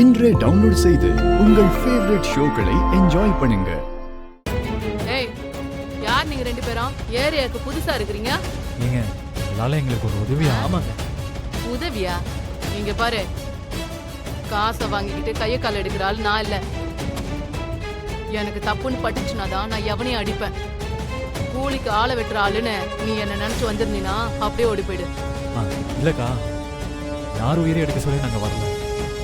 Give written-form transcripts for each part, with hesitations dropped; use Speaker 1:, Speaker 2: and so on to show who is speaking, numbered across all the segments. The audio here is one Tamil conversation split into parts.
Speaker 1: இன்றே டவுன்லோட் செய்து உங்கள் ஃபேவரட் ஷோக்களை என்ஜாய் பண்ணுங்க.
Speaker 2: ஏய், யார் நீங்க ரெண்டு பேரும்? ஏரியாக்கு புதுசா இருக்கிறீங்க?
Speaker 3: நீங்க இதனால எங்களுக்கு ஒரு உதவியா?
Speaker 4: ஆமாங்க.
Speaker 2: உதவியா? இங்க பாரு, காசை வாங்கிக்கிட்டு கைய கால் எடுக்கிற ஆள் நான் இல்ல. எனக்கு தப்புன்னு பட்டுச்சுனா தான் நான் எவனையும் அடிப்பேன். கூலிக்கு ஆளை வெட்டுற ஆளுன்னு நீ என்ன நினைச்சு வந்திருந்தீனா அப்படியே ஓடி போயிடு.
Speaker 3: இல்லக்கா, யார் உயிரை எடுக்க சொல்லி நாங்க வரல.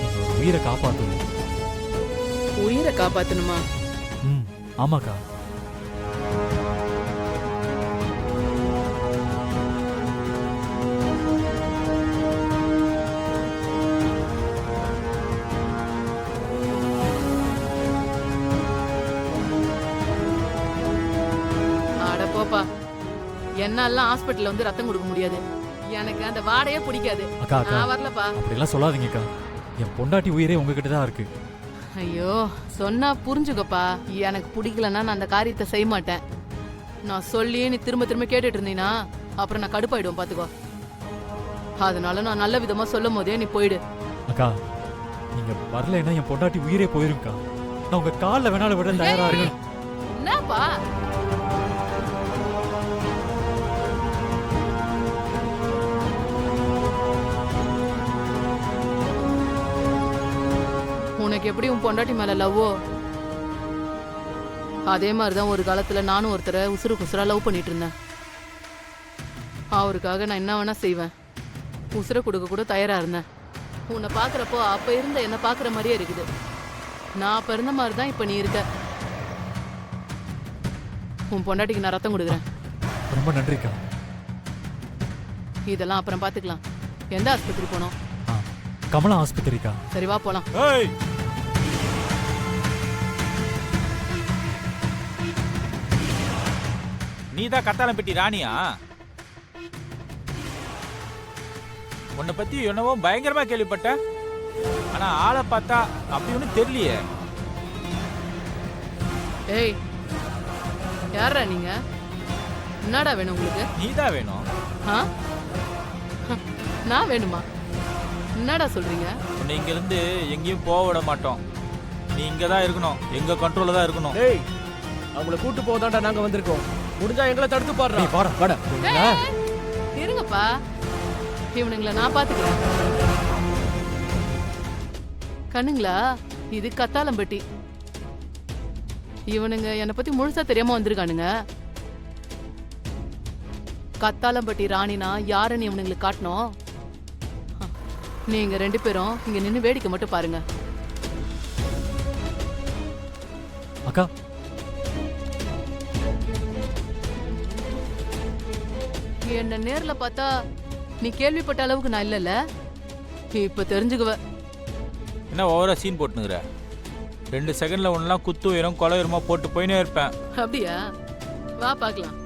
Speaker 3: நீங்க ஒரு உயிரை காப்பாற்றணும்.
Speaker 2: உயிரை காப்பாத்தணுமா?
Speaker 3: ஆமாக்கா.
Speaker 2: போப்பா, என்னால ஹாஸ்பிட்டல்ல வந்து ரத்தம் கொடுக்க முடியாது. எனக்கு அந்த வாடையே பிடிக்காது. நான் வரலப்பா.
Speaker 3: அப்படிலாம் சொல்லாதீங்கக்கா. என் பொண்டாட்டி உயிரே உங்ககிட்ட தான் இருக்கு.
Speaker 2: ஐயோ, சொன்னா புரிஞ்சுக்கப்பா. எனக்கு பிடிக்கலன்னா நான் அந்த காரியத்தை செய்ய மாட்டேன். நான் சொல்லி நீ திரும்ப திரும்ப கேட்டுட்டு இருந்தீனா அப்புறம் நான் கடுப்பாயிடுவேன், பாத்துக்கோ. அதனால நான் நல்ல விதமா சொல்லும் போதே நீ போயிடு.
Speaker 3: அக்கா, நீங்க வரலைன்னா என் பொண்டாட்டி உயிரே போயிருக்கா. நான் உங்க காலில் வேணாலும் விட தயாரா இருக்கேன்.
Speaker 2: என்னப்பா? உனக்கு எப்படி உன் பொண்டாட்டி மேல லவ்வோ, அதே மாதிரிதான் ஒரு காலத்துல நானும் ஒருத்தரை உசுறு குசுரா லவ் பண்ணிட்டு இருந்தேன். அவருக்காக நான் என்ன வேணா செய்வேன். உசுரை கொடுக்க கூட தயாரா இருந்தேன். உன்னை பாக்குறப்போ அப்ப இருந்த என்ன பாக்குற மாதிரியே இருக்குது. நான் அப்ப இருந்த மாதிரிதான் இப்ப நீ இருக்க. உன் பொண்டாட்டிக்கு நான் ரத்தம் கொடுக்குறேன்.
Speaker 3: ரொம்ப நன்றிக்கா.
Speaker 2: இதெல்லாம் அப்புறம் பாத்துக்கலாம். எந்த ஆஸ்பத்திரி போனோம்?
Speaker 3: கமலா ஆஸ்பத்திரிக்கா.
Speaker 2: சரி, வா போலாம்.
Speaker 4: நீதான் கத்தாளம்பட்டி ராணியா? உன்னை பத்தி என்னவோ பயங்கரமா கேள்விப்பட்டேன். ஆனா ஆளை பார்த்தா அப்படி ஒன்னும் தெரியலையே.
Speaker 2: ஏய், யாரா நீங்க? என்னடா வேணும் உங்களுக்கு?
Speaker 4: நீதான் வேணும்.
Speaker 2: நான் வேணுமா? என்னடா சொல்றீங்க?
Speaker 4: உன்னை இங்க இருந்து எங்கேயும் போக விட மாட்டோம். நீ இங்கதான் இருக்கணும், எங்க கண்ட்ரோல்ல தான் இருக்கணும்.
Speaker 5: ஏய், அவங்கள கூட்டு போதாண்டா நாங்க வந்திருக்கோம். முடிஞ்சா எங்களை தடுத்து பாடுறா.
Speaker 2: இருங்கப்பா, இவனுங்களை நான் பாத்துக்கிறேன். கண்ணுங்களா, இது கத்தாளம்பட்டி. இவனுங்க என்னை பத்தி முழுசா தெரியாம வந்திருக்கானுங்க. கத்தாளம்பட்டி ராணினா யாருன்னு இவனுங்களுக்கு காட்டணும். நீங்க ரெண்டு பேரும் இங்க நின்னு வேடிக்கை மட்டும் பாருங்க.
Speaker 3: அக்கா,
Speaker 2: என்ன நேர்ல பார்த்தா நீ கேள்விப்பட்ட அளவுக்கு நான் இல்லல. இப்ப தெரிஞ்சுக்குவ.
Speaker 4: என்ன ஓவரா சீன் போட்டுனுக்குற? 2 செகண்ட்ல ஒன்னெல்லாம் குத்து உயரம் கொலை உயரமா போட்டு போயினே இருப்பேன்.
Speaker 2: அப்படியா? வா பாக்கலாம்.